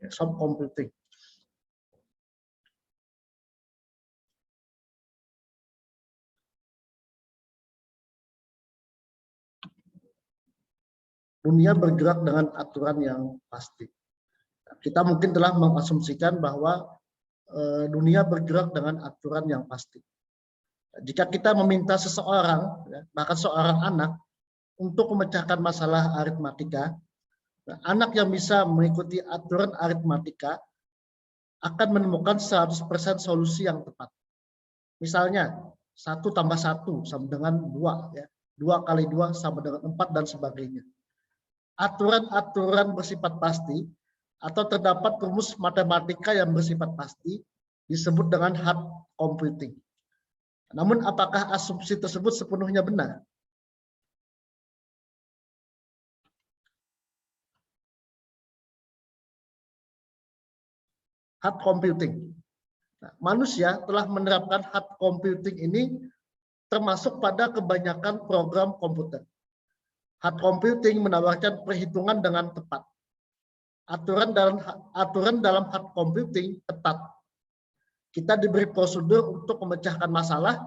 soft computing. Dunia bergerak dengan aturan yang pasti. Kita mungkin telah mengasumsikan bahwa dunia bergerak dengan aturan yang pasti. Jika kita meminta seseorang, bahkan seorang anak, untuk memecahkan masalah aritmatika, anak yang bisa mengikuti aturan aritmatika akan menemukan 100% solusi yang tepat. Misalnya, 1 tambah 1 sama dengan 2, ya. 2 kali 2 sama dengan 4, dan sebagainya. Aturan-aturan bersifat pasti atau terdapat rumus matematika yang bersifat pasti disebut dengan hard computing. Namun apakah asumsi tersebut sepenuhnya benar? Hard computing. Nah, manusia telah menerapkan hard computing ini termasuk pada kebanyakan program komputer. Hard computing menawarkan perhitungan dengan tepat. Aturan dalam hard computing ketat. Kita diberi prosedur untuk memecahkan masalah.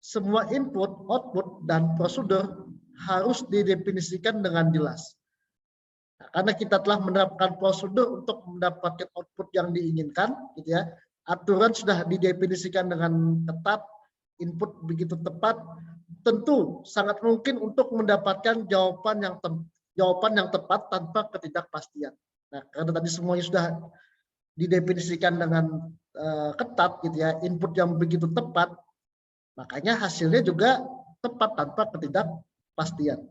Semua input, output, dan prosedur harus didefinisikan dengan jelas. Nah, karena kita telah menerapkan prosedur untuk mendapatkan output yang diinginkan, gitu ya. Aturan sudah didefinisikan dengan ketat, input begitu tepat. Tentu sangat mungkin untuk mendapatkan jawaban yang tepat tanpa ketidakpastian. Nah, karena tadi semuanya sudah didefinisikan dengan ketat, gitu ya, input yang begitu tepat, makanya hasilnya juga tepat tanpa ketidakpastian.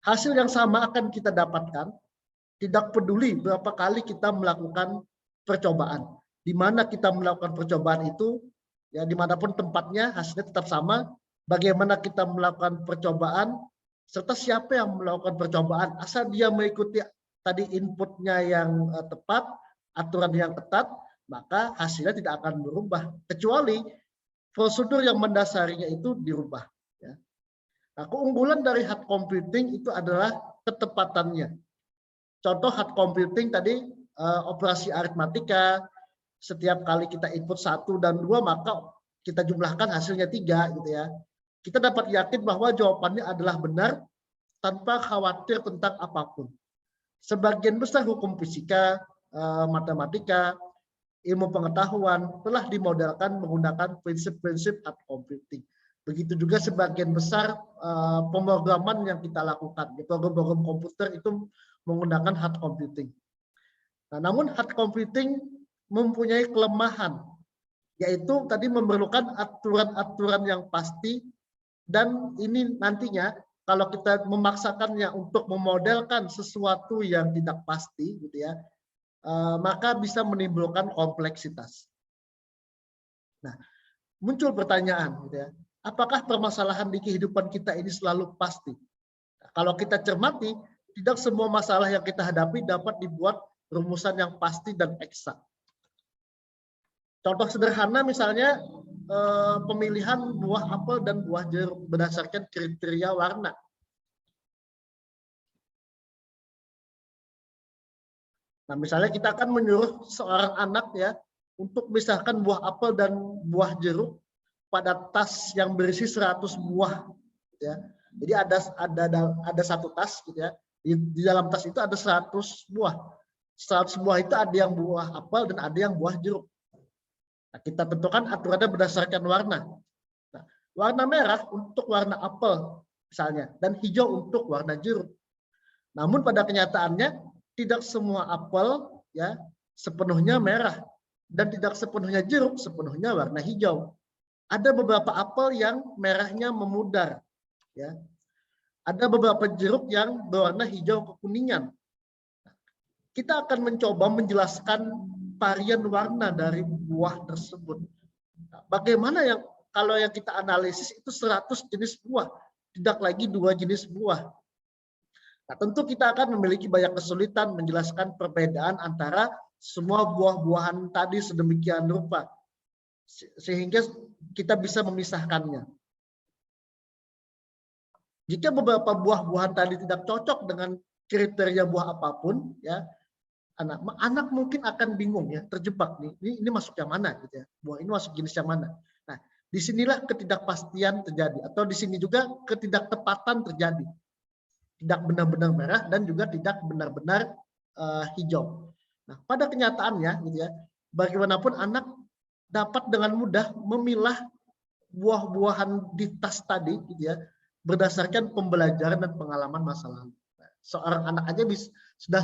Hasil yang sama akan kita dapatkan, tidak peduli berapa kali kita melakukan percobaan. Di mana kita melakukan percobaan itu, ya dimanapun tempatnya hasilnya tetap sama. Bagaimana kita melakukan percobaan serta siapa yang melakukan percobaan, asal dia mengikuti tadi inputnya yang tepat, aturan yang ketat, maka hasilnya tidak akan berubah kecuali prosedur yang mendasarinya itu dirubah. Ya. Nah, keunggulan dari hard computing itu adalah ketepatannya. Contoh hard computing tadi operasi aritmatika. Setiap kali kita input 1 dan 2, maka kita jumlahkan hasilnya 3, gitu ya. Kita dapat yakin bahwa jawabannya adalah benar tanpa khawatir tentang apapun. Sebagian besar hukum fisika, matematika, ilmu pengetahuan telah dimodelkan menggunakan prinsip-prinsip hard computing. Begitu juga sebagian besar pemrograman yang kita lakukan. Program-program komputer itu menggunakan hard computing. Nah, namun hard computing mempunyai kelemahan, yaitu tadi memerlukan aturan-aturan yang pasti, dan ini nantinya kalau kita memaksakannya untuk memodelkan sesuatu yang tidak pasti, gitu ya, maka bisa menimbulkan kompleksitas. Nah, muncul pertanyaan, gitu ya, apakah permasalahan di kehidupan kita ini selalu pasti? Nah, kalau kita cermati, tidak semua masalah yang kita hadapi dapat dibuat rumusan yang pasti dan eksak. Contoh sederhana misalnya pemilihan buah apel dan buah jeruk berdasarkan kriteria warna. Nah, misalnya kita akan menyuruh seorang anak ya untuk memisahkan buah apel dan buah jeruk pada tas yang berisi 100 buah, ya. Jadi ada satu tas, gitu ya. Di dalam tas itu ada 100 buah. 100 buah itu ada yang buah apel dan ada yang buah jeruk. Nah, kita tentukan aturannya berdasarkan warna. Nah, warna merah untuk warna apel misalnya, dan hijau untuk warna jeruk. Namun pada kenyataannya tidak semua apel ya sepenuhnya merah, dan tidak sepenuhnya jeruk sepenuhnya warna hijau. Ada beberapa apel yang merahnya memudar, ya. Ada beberapa jeruk yang berwarna hijau kekuningan. Kita akan mencoba menjelaskan varian warna dari buah tersebut. Bagaimana kalau yang kita analisis itu 100 jenis buah, tidak lagi 2 jenis buah. Nah, tentu kita akan memiliki banyak kesulitan menjelaskan perbedaan antara semua buah-buahan tadi sedemikian rupa, sehingga kita bisa memisahkannya. Jika beberapa buah-buahan tadi tidak cocok dengan kriteria buah apapun, ya, anak mungkin akan bingung ya, terjebak nih. Ini masuk yang mana gitu ya. Buah ini masuk jenis yang mana. Nah, disinilah ketidakpastian terjadi atau di sini juga ketidaktepatan terjadi. Tidak benar-benar merah dan juga tidak benar-benar hijau. Nah, pada kenyataannya gitu ya, bagaimanapun anak dapat dengan mudah memilah buah-buahan di tas tadi gitu ya, berdasarkan pembelajaran dan pengalaman masa lalu. Nah, seorang anak aja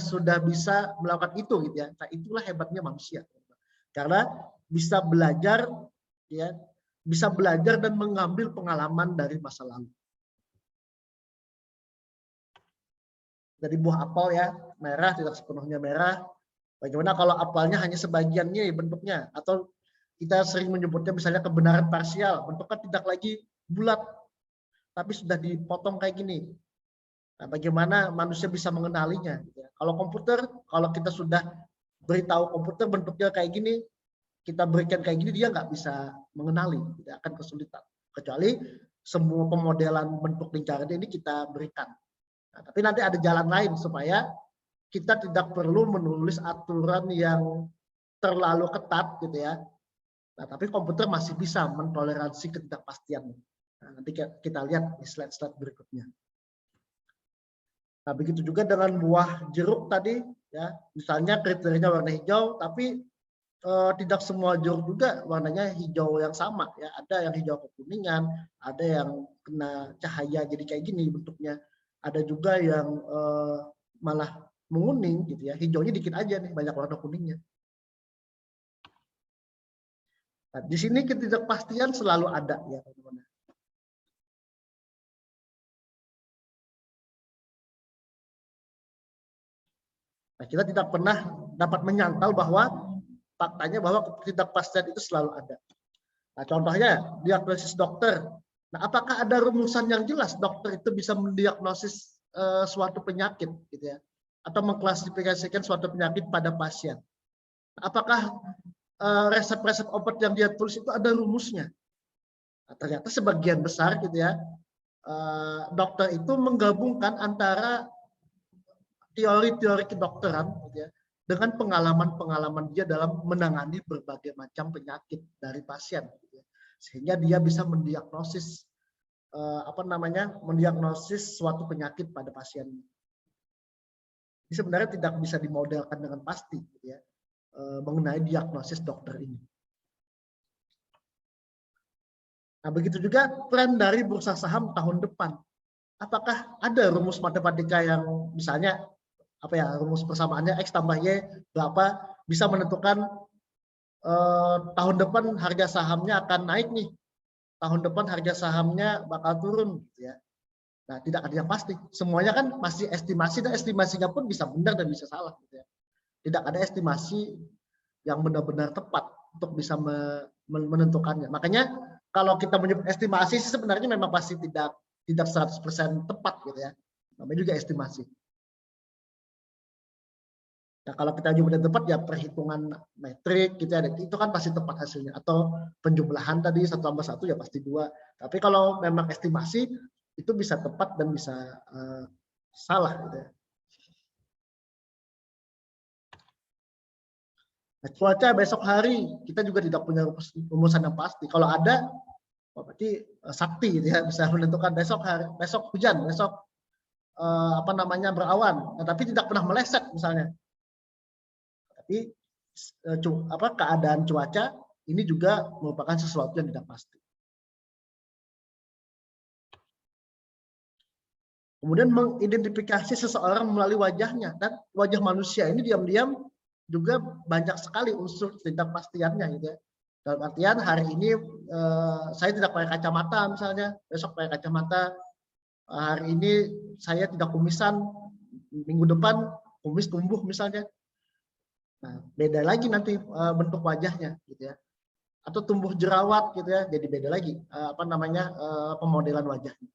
sudah bisa melakukan itu gitu ya. Nah, itulah hebatnya manusia. Karena bisa belajar ya, bisa belajar dan mengambil pengalaman dari masa lalu. Dari buah apel ya, merah tidak sepenuhnya merah. Bagaimana kalau apelnya hanya sebagiannya bentuknya, atau kita sering menyebutnya misalnya kebenaran parsial, bentuknya tidak lagi bulat tapi sudah dipotong kayak gini. Nah, bagaimana manusia bisa mengenalinya? Kalau komputer, kalau kita sudah beritahu komputer bentuknya kayak gini, kita berikan kayak gini, dia nggak bisa mengenali, tidak akan kesulitan. Kecuali semua pemodelan bentuk lingkaran ini kita berikan. Nah, tapi nanti ada jalan lain supaya kita tidak perlu menulis aturan yang terlalu ketat gitu ya. Nah, tapi komputer masih bisa mentoleransi ketidakpastian. Nah, nanti kita lihat di slide-slide berikutnya. Nah, begitu juga dengan buah jeruk tadi, ya, misalnya kriterianya warna hijau, tapi tidak semua jeruk juga warnanya hijau yang sama, ya. Ada yang hijau kekuningan, ada yang kena cahaya jadi kayak gini bentuknya, ada juga yang malah menguning, gitu ya. Hijaunya dikit aja nih, banyak warna kuningnya. Nah, di sini ketidakpastian selalu ada, ya, teman-teman. Nah, kita tidak pernah dapat menyangkal bahwa faktanya bahwa ketidakpastian itu selalu ada. Nah, contohnya diagnosis dokter. Nah, apakah ada rumusan yang jelas dokter itu bisa mendiagnosis suatu penyakit, gitu ya, atau mengklasifikasikan suatu penyakit pada pasien? Nah, apakah resep-resep obat yang dia tulis itu ada rumusnya? Nah, ternyata sebagian besar, gitu ya, dokter itu menggabungkan antara teori-teori kedokteran gitu ya, dengan pengalaman-pengalaman dia dalam menangani berbagai macam penyakit dari pasien, gitu ya. Sehingga dia bisa mendiagnosis mendiagnosis suatu penyakit pada pasien. Ini sebenarnya tidak bisa dimodelkan dengan pasti, gitu ya, mengenai diagnosis dokter ini. Nah, begitu juga tren dari bursa saham tahun depan. Apakah ada rumus matematika yang misalnya rumus persamaannya X tambah Y berapa bisa menentukan tahun depan harga sahamnya akan naik nih, tahun depan harga sahamnya bakal turun, gitu ya. Nah, tidak ada yang pasti, semuanya kan masih estimasi, dan estimasinya pun bisa benar dan bisa salah, gitu ya. Tidak ada estimasi yang benar-benar tepat untuk bisa menentukannya. Makanya kalau kita menyebut estimasi sebenarnya memang pasti tidak 100% tepat, gitu ya. Namanya juga estimasi. Nah, kalau kita jumlah tepat ya perhitungan metrik gitu ya, itu kan pasti tepat hasilnya. Atau penjumlahan tadi 1+1 ya pasti 2. Tapi kalau memang estimasi itu bisa tepat dan bisa salah gitu ya. Nah, cuaca besok hari kita juga tidak punya rumusan yang pasti. Kalau ada berarti sakti gitu ya, bisa menentukan besok hujan, besok berawan. Nah, tapi tidak pernah meleset misalnya. Tapi keadaan cuaca ini juga merupakan sesuatu yang tidak pasti. Kemudian mengidentifikasi seseorang melalui wajahnya, dan wajah manusia ini diam-diam juga banyak sekali unsur ketidakpastiannya, gitu ya. Dalam artian hari ini saya tidak pakai kacamata misalnya, besok pakai kacamata. Hari ini saya tidak kumisan, minggu depan kumis tumbuh misalnya. Nah, beda lagi nanti bentuk wajahnya, gitu ya. Atau tumbuh jerawat, gitu ya, jadi beda lagi pemodelan wajahnya.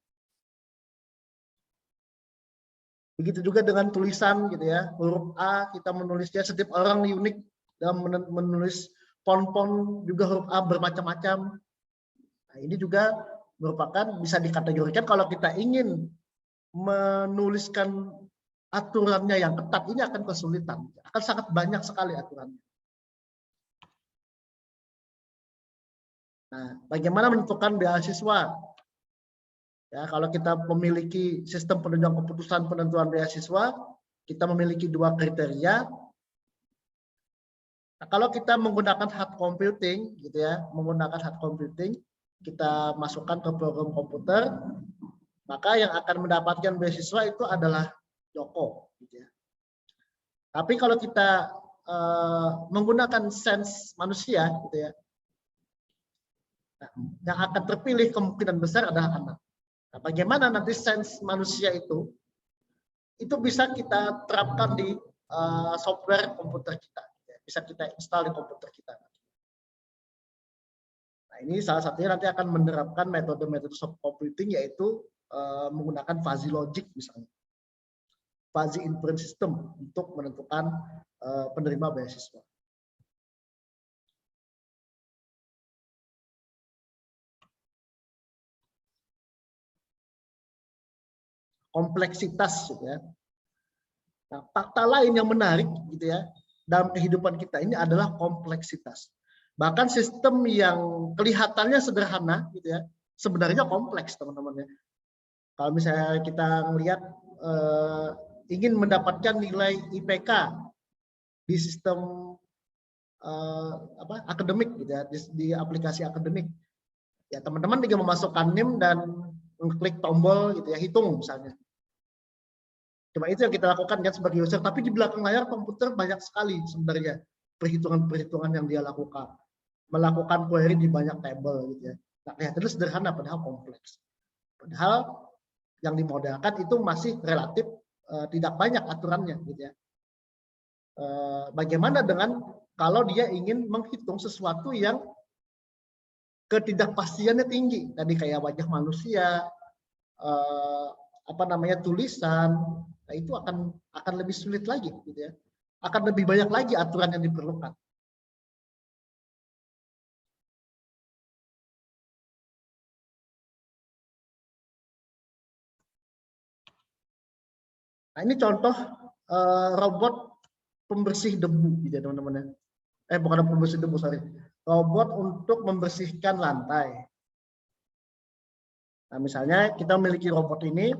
Begitu juga dengan tulisan, gitu ya. Huruf A kita menulisnya, setiap orang unik dalam menulis font-font juga huruf A bermacam-macam. Nah, ini juga merupakan bisa dikategorikan kalau kita ingin menuliskan aturannya yang ketat, ini akan kesulitan, akan sangat banyak sekali aturannya. Nah, bagaimana menentukan beasiswa? Ya, kalau kita memiliki sistem penunjukan keputusan penentuan beasiswa, kita memiliki 2 kriteria. Nah, kalau kita menggunakan hard computing, gitu ya, menggunakan hard computing, kita masukkan ke program komputer, maka yang akan mendapatkan beasiswa itu adalah Joko, gitu ya. Tapi kalau kita menggunakan sense manusia, gitu ya, yang akan terpilih kemungkinan besar adalah anak. Nah, bagaimana nanti sense manusia itu bisa kita terapkan di software komputer kita, bisa kita install di komputer kita. Nah, ini salah satunya nanti akan menerapkan metode-metode soft computing, yaitu menggunakan fuzzy logic misalnya, fuzzy inference system untuk menentukan penerima beasiswa. Kompleksitas, gitu ya. Nah, fakta lain yang menarik, gitu ya, dalam kehidupan kita ini adalah kompleksitas. Bahkan sistem yang kelihatannya sederhana, gitu ya, sebenarnya kompleks, teman-teman ya. Kalau misalnya kita melihat ingin mendapatkan nilai IPK di sistem akademik, gitu ya, di aplikasi akademik, ya teman-teman tinggal memasukkan NIM dan mengklik tombol, gitu ya, hitung misalnya. Cuma itu yang kita lakukan kan sebagai user, tapi di belakang layar komputer banyak sekali sebenarnya perhitungan-perhitungan yang dia lakukan. Melakukan query di banyak table, gitu ya. Nah, kelihatannya sederhana padahal kompleks. Padahal yang dimodelkan itu masih relatif tidak banyak aturannya, gitu ya. Bagaimana dengan kalau dia ingin menghitung sesuatu yang ketidakpastiannya tinggi, tadi kayak wajah manusia, tulisan, nah itu akan lebih sulit lagi, gitu ya. Akan lebih banyak lagi aturan yang diperlukan. Nah, ini contoh robot pembersih debu, gitu ya teman-teman. Bukan pembersih debu, sorry. Robot untuk membersihkan lantai. Nah, misalnya kita memiliki robot ini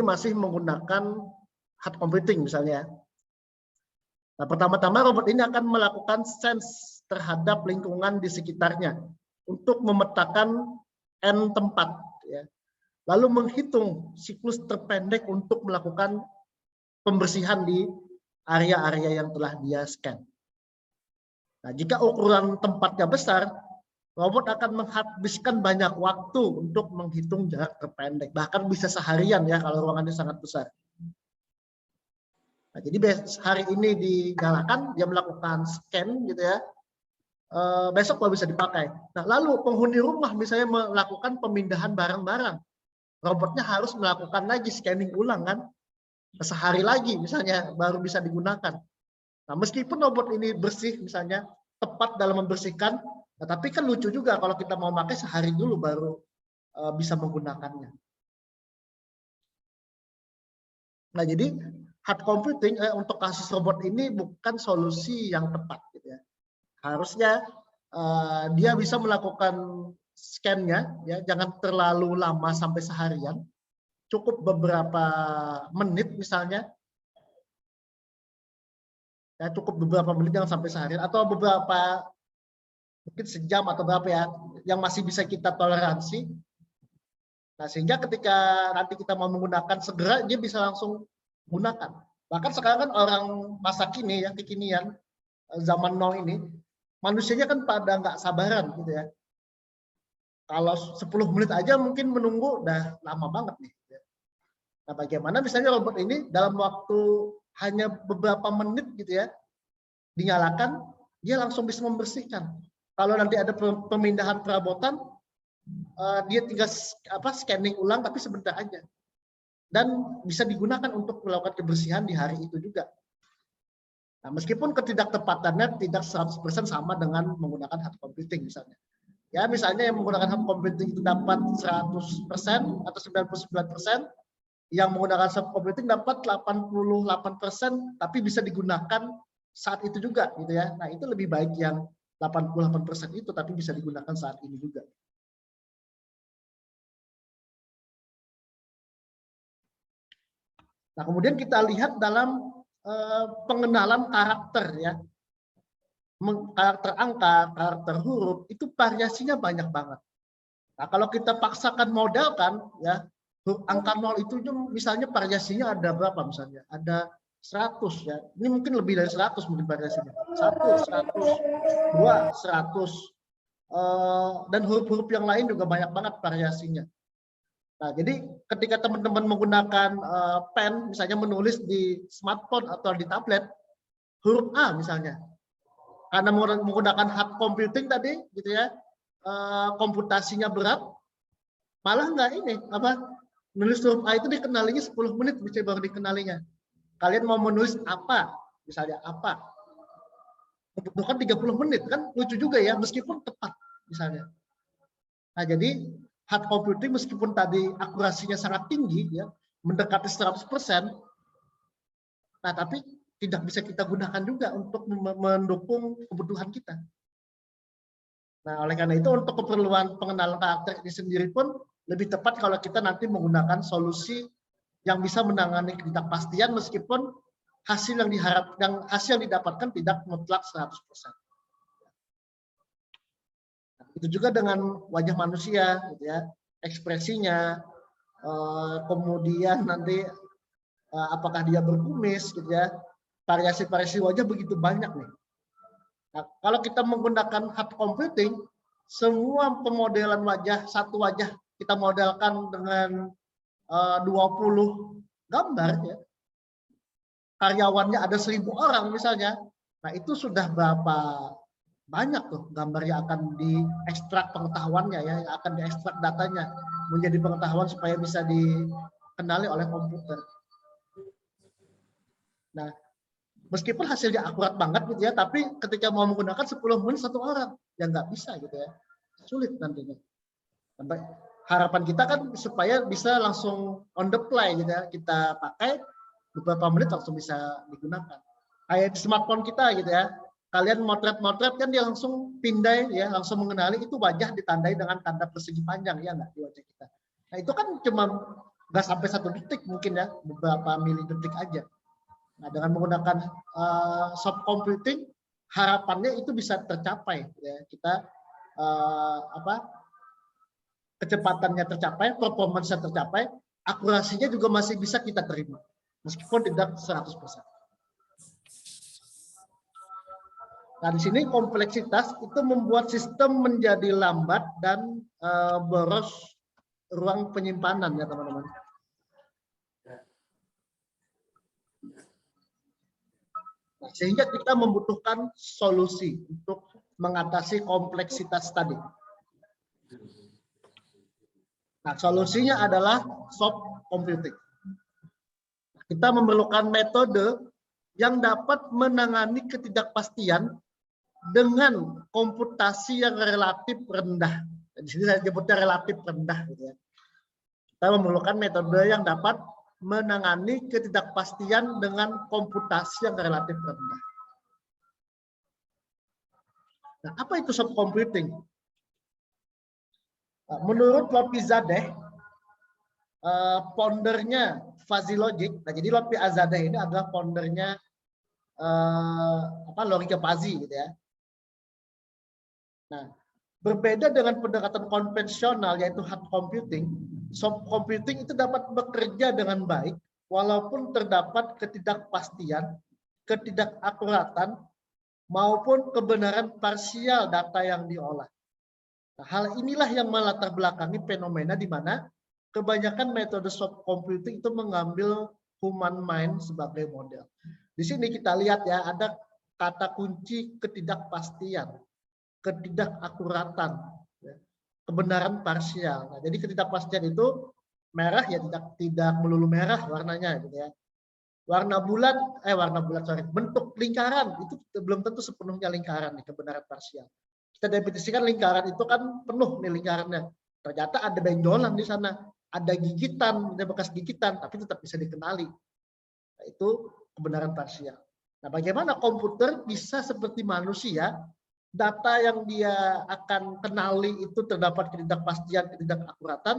masih menggunakan hard computing misalnya. Nah, pertama-tama robot ini akan melakukan sense terhadap lingkungan di sekitarnya untuk memetakan N tempat, ya. Lalu menghitung siklus terpendek untuk melakukan pembersihan di area-area yang telah dia scan. Nah, jika ukuran tempatnya besar, robot akan menghabiskan banyak waktu untuk menghitung jarak terpendek, bahkan bisa seharian ya kalau ruangannya sangat besar. Nah, jadi hari ini dinyalakan, dia melakukan scan, gitu ya. Besok baru bisa dipakai. Nah, lalu penghuni rumah misalnya melakukan pemindahan barang-barang, robotnya harus melakukan lagi scanning ulang kan, sehari lagi misalnya baru bisa digunakan. Nah, meskipun robot ini bersih misalnya, tepat dalam membersihkan, nah, tapi kan lucu juga kalau kita mau pakai sehari dulu baru bisa menggunakannya. Nah, jadi hard computing untuk kasus robot ini bukan solusi yang tepat, gitu ya. Harusnya dia bisa melakukan scan-nya, ya, jangan terlalu lama sampai seharian, cukup beberapa menit misalnya, ya, cukup beberapa menit jangan sampai seharian, atau beberapa mungkin sejam atau berapa ya, yang masih bisa kita toleransi. Nah, sehingga ketika nanti kita mau menggunakan segera dia bisa langsung gunakan. Bahkan sekarang kan orang masa kini ya, kekinian zaman now ini, manusianya kan pada nggak sabaran, gitu ya. Kalau 10 menit aja mungkin menunggu udah lama banget nih. Nah, bagaimana misalnya robot ini dalam waktu hanya beberapa menit, gitu ya, dinyalakan, dia langsung bisa membersihkan. Kalau nanti ada pemindahan perabotan, dia tinggal scanning ulang tapi sebentar aja. Dan bisa digunakan untuk melakukan kebersihan di hari itu juga. Nah, meskipun ketidaktepatannya tidak 100% sama dengan menggunakan hard computing misalnya. Ya, misalnya yang menggunakan hard computing itu dapat 100% atau 99%, yang menggunakan soft computing dapat 88%, tapi bisa digunakan saat itu juga gitu ya. Nah, itu lebih baik yang 88% itu tapi bisa digunakan saat ini juga. Nah, kemudian kita lihat dalam pengenalan karakter ya. Karakter angka, karakter huruf itu variasinya banyak banget. Nah, kalau kita paksakan modelkan ya, angka 0 itu misalnya variasinya ada berapa misalnya? Ada 100 ya. Ini mungkin lebih dari 100 mungkin variasinya. 1, 100, 2, 100. Dan huruf-huruf yang lain juga banyak banget variasinya. Nah, jadi ketika teman-teman menggunakan pen, misalnya menulis di smartphone atau di tablet, huruf A misalnya, karena menggunakan hard computing tadi, gitu ya, komputasinya berat, malah nggak ini apa menulis huruf A itu dikenalinya 10 menit bisa baru dikenalinya. Kalian mau menulis apa, misalnya apa, membutuhkan 30 menit kan lucu juga ya, meskipun tepat misalnya. Nah, jadi hard computing meskipun tadi akurasinya sangat tinggi ya, mendekati 100%, nah tapi tidak bisa kita gunakan juga untuk mendukung kebutuhan kita. Nah, oleh karena itu untuk keperluan pengenalan karakter ini sendiri pun lebih tepat kalau kita nanti menggunakan solusi yang bisa menangani ketidakpastian meskipun hasil yang didapatkan tidak mutlak 100%. Itu juga dengan wajah manusia, gitu ya, ekspresinya, kemudian nanti apakah dia berkumis, gitu ya, variasi-variasi wajah begitu banyak nih. Nah, kalau kita menggunakan hard computing, semua pemodelan wajah, satu wajah kita modelkan dengan 20 gambar, ya. Karyawannya ada 1000 orang misalnya, nah itu sudah berapa banyak tuh gambar yang akan diekstrak pengetahuannya ya, yang akan diekstrak datanya menjadi pengetahuan supaya bisa dikenali oleh komputer. Nah, meskipun hasilnya akurat banget gitu ya, tapi ketika mau menggunakan 10 menit satu orang, ya nggak bisa gitu ya, sulit nantinya. Harapan kita kan supaya bisa langsung on the fly gitu ya, kita pakai beberapa menit langsung bisa digunakan. Kayak di smartphone kita gitu ya, kalian motret-motret kan dia langsung pindai ya, langsung mengenali itu wajah ditandai dengan tanda persegi panjang ya nggak di wajah kita. Nah itu kan cuma nggak sampai 1 detik mungkin ya, beberapa milidetik aja. Nah dengan menggunakan soft computing harapannya itu bisa tercapai ya, kita kecepatannya tercapai, performance-nya tercapai, akurasinya juga masih bisa kita terima meskipun tidak 100%. Nah, di sini kompleksitas itu membuat sistem menjadi lambat dan boros ruang penyimpanan ya teman-teman. Nah, sehingga kita membutuhkan solusi untuk mengatasi kompleksitas tadi. Nah, solusinya adalah soft computing. Kita memerlukan metode yang dapat menangani ketidakpastian dengan komputasi yang relatif rendah. Di sini saya sebutnya relatif rendah. Gitu ya. Kita memerlukan metode yang dapat menangani ketidakpastian dengan komputasi yang relatif rendah. Nah, apa itu soft computing? Menurut Lopizadeh, foundernya Fuzzy Logic. Nah, jadi Lopizadeh ini adalah foundernya logika fuzzy gitu ya. Nah, berbeda dengan pendekatan konvensional yaitu hard computing, soft computing itu dapat bekerja dengan baik walaupun terdapat ketidakpastian, ketidakakuratan maupun kebenaran parsial data yang diolah. Nah, hal inilah yang melatar belakangi fenomena di mana kebanyakan metode soft computing itu mengambil human mind sebagai model. Di sini kita lihat ya, ada kata kunci ketidakpastian, ketidakakuratan, ya, kebenaran parsial. Nah, jadi ketidakpastian itu merah ya tidak melulu merah warnanya gitu ya. Bentuk lingkaran itu belum tentu sepenuhnya lingkaran nih, kebenaran parsial. Kita definisikan lingkaran itu kan penuh nih lingkarannya. Ternyata ada benjolan di sana. ada gigitan, ada bekas gigitan, tapi tetap bisa dikenali. Nah, itu kebenaran parsial. Nah, bagaimana komputer bisa seperti manusia, data yang dia akan kenali itu terdapat ketidakpastian, ketidakakuratan,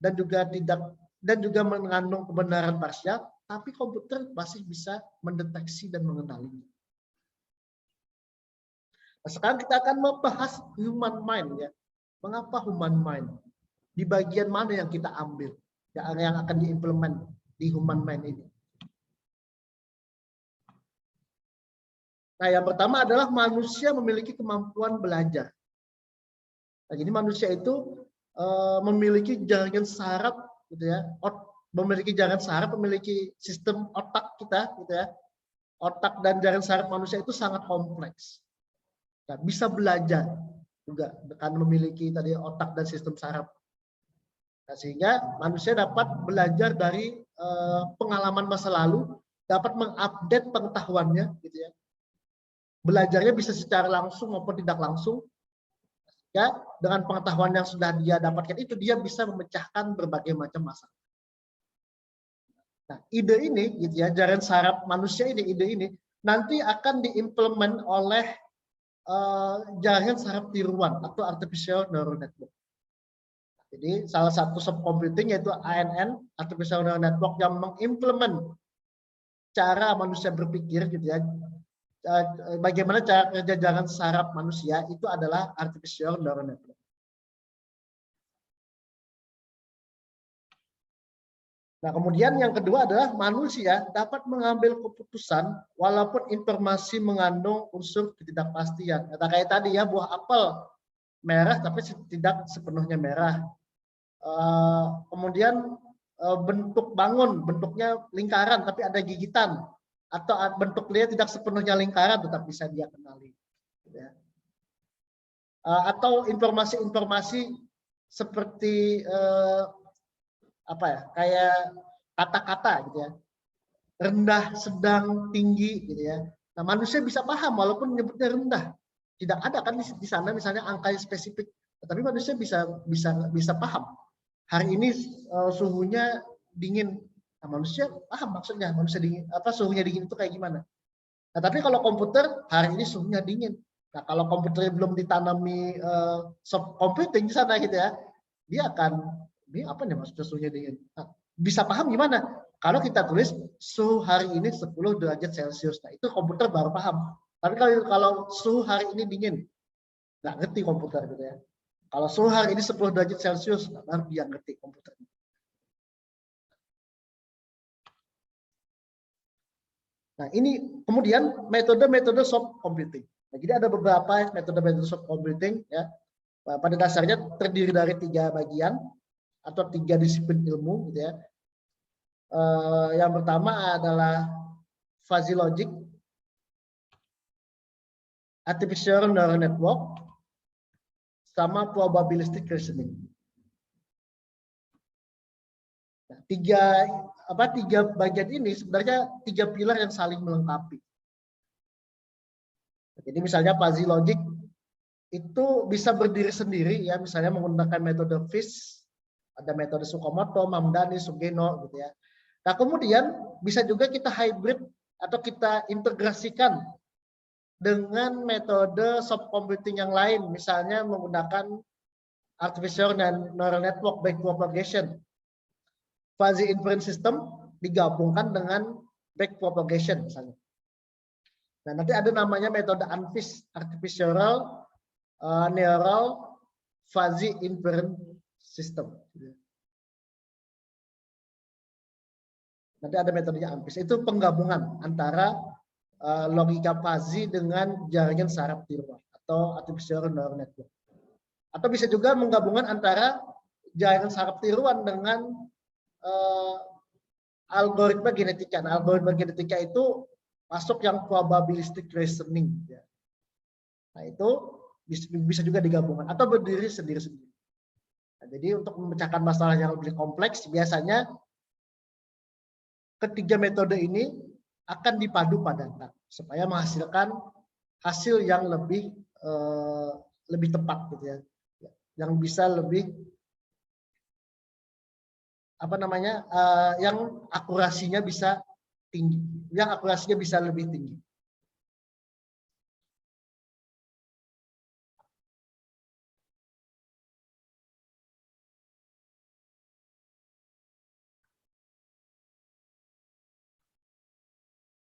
dan juga mengandung kebenaran parsial, tapi komputer masih bisa mendeteksi dan mengenalinya. Nah, sekarang kita akan membahas human mind ya. Mengapa human mind? Di bagian mana yang kita ambil yang akan diimplement di human mind ini? Nah, yang pertama adalah manusia memiliki kemampuan belajar. Nah, jadi manusia itu memiliki jaringan saraf, gitu ya, memiliki jaringan saraf, memiliki sistem otak kita, gitu ya. Otak dan jaringan saraf manusia itu sangat kompleks. Nah, bisa belajar juga karena memiliki tadi otak dan sistem saraf. Nah, sehingga manusia dapat belajar dari pengalaman masa lalu, dapat mengupdate pengetahuannya, gitu ya. Belajarnya bisa secara langsung maupun tidak langsung. Ya, dengan pengetahuan yang sudah dia dapatkan itu dia bisa memecahkan berbagai macam masalah. Nah, ide ini gitu ya, jaringan saraf manusia ini, ide ini nanti akan diimplement oleh jaringan saraf tiruan atau artificial neural network. Jadi salah satu subcomputing yaitu ANN, artificial neural network, yang mengimplement cara manusia berpikir gitu ya. Bagaimana cara kerja jaringan saraf manusia itu adalah artificial neural network. Nah, kemudian yang kedua adalah manusia dapat mengambil keputusan walaupun informasi mengandung unsur ketidakpastian. Kata kayak tadi ya, buah apel merah tapi tidak sepenuhnya merah. Kemudian bentuk bangun, bentuknya lingkaran tapi ada gigitan. Atau bentuk dia tidak sepenuhnya lingkaran tetap bisa dia kenali. Atau informasi-informasi seperti apa ya, kayak kata-kata gitu ya, rendah, sedang, tinggi gitu ya. Nah, manusia bisa paham walaupun menyebutnya rendah, tidak ada kan di sana misalnya angka yang spesifik, tapi manusia bisa paham. Hari ini suhunya dingin, nah, manusia paham maksudnya manusia dingin, apa suhunya dingin itu kayak gimana. Nah, tapi kalau komputer hari ini suhunya dingin. Nah, kalau komputernya belum ditanami soft computing di sana gitu ya, dia akan ini apa nih maksudnya suhunya dingin. Nah, bisa paham gimana? Kalau kita tulis suhu hari ini 10 derajat Celcius, nah itu komputer baru paham. Tapi kalau suhu hari ini dingin, nggak ngerti komputer gitu ya. Kalau suhu hari ini 10 derajat Celcius, baru dia ngerti komputer. Nah, ini kemudian metode-metode soft computing. Nah, jadi ada beberapa metode-metode soft computing ya. Pada dasarnya terdiri dari 3 bagian atau 3 disiplin ilmu gitu ya. Yang pertama adalah fuzzy logic, artificial neural network, sama probabilistic reasoning. Nah, tiga bagian ini sebenarnya 3 pilar yang saling melengkapi. Jadi misalnya fuzzy logic itu bisa berdiri sendiri ya, misalnya menggunakan metode FISH, ada metode Tsukamoto, Mamdani, Sugeno gitu ya. Nah, kemudian bisa juga kita hybrid atau kita integrasikan dengan metode soft computing yang lain, misalnya menggunakan artificial neural network backpropagation. Fuzzy inference system digabungkan dengan backpropagation misalnya. Nah, nanti ada namanya metode UNFISH, artificial neural fuzzy inference system. Nanti ada metodenya UNFISH. Itu penggabungan antara logika fuzzy dengan jaringan saraf tiruan atau artificial neural network. Atau bisa juga menggabungkan antara jaringan saraf tiruan dengan algoritma genetika. Nah, algoritma genetika itu masuk yang probabilistic reasoning. Ya. Nah, itu bisa juga digabungkan atau berdiri sendiri-sendiri. Nah, jadi untuk memecahkan masalah yang lebih kompleks, biasanya ketiga metode ini akan dipadu padankan supaya menghasilkan hasil yang lebih tepat gitu ya, yang bisa lebih apa namanya yang akurasinya bisa tinggi, yang akurasinya bisa lebih tinggi.